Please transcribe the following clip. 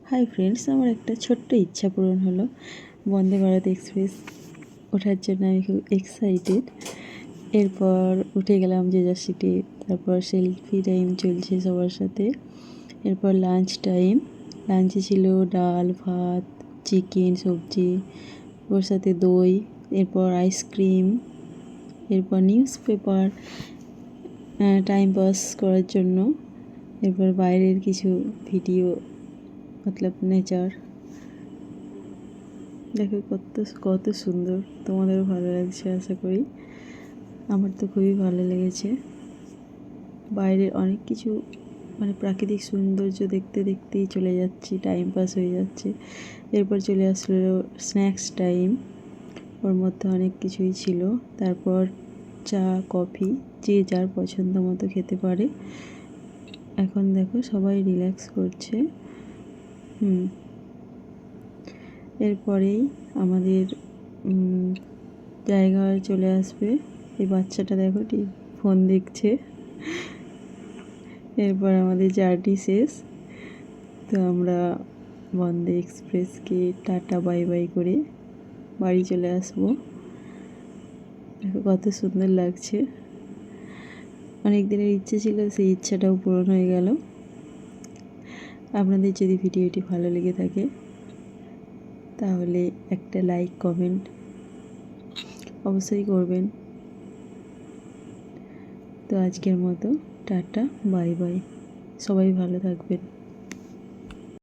Hi friends, আমার একটা ছোট্ট ইচ্ছা পূরণ হলো। বন্দে ভারত এক্সপ্রেস ওঠার জন্য আমি খুব এক্সাইটেড। এরপর উঠে গেলাম যে যার সিটে। তারপর সেলফি টাইম চলছে সবার সাথে। এরপর লাঞ্চ টাইম। লাঞ্চে ছিল ডাল, ভাত, চিকেন, সবজি, ওর সাথে দই, এরপর আইসক্রিম, এরপর নিউজ পেপার টাইম পাস করার জন্য। এরপর বাইরের কিছু ভিডিও, মতলব নেচার। দেখো কত কত সুন্দর, তোমাদেরও ভালো লাগছে আশা করি। আমার তো খুবই ভালো লেগেছে। বাইরের অনেক কিছু প্রাকৃতিক সৌন্দর্য দেখতে দেখতেই চলে যাচ্ছি, টাইম পাস হয়ে যাচ্ছে। এরপর চলে আসলো স্ন্যাক্স টাইম। ওর মধ্যে অনেক কিছুই ছিল। তারপর চা, কফি, যে যার পছন্দ মতো খেতে পারে। এখন দেখো সবাই রিল্যাক্স করছে। এরপরেই আমাদের জায়গায় চলে আসবে। এই বাচ্চাটা দেখো ঠিক ফোন দেখছে। এরপর আমাদের জার্নি শেষ। তো আমরা বন্দে এক্সপ্রেসকে টাটা বাই বাই করে বাড়ি চলে আসবো। দেখো কত সুন্দর লাগছে। অনেক দিনের ইচ্ছে ছিল, সেই ইচ্ছাটাও পূরণ হয়ে গেল। আপনাদের যদি ভিডিওটি ভালো লেগে থাকে তাহলে একটা লাইক, কমেন্ট অবশ্যই করবেন। তো আজকের মতো টাটা বাই বাই, সবাই ভালো থাকবেন।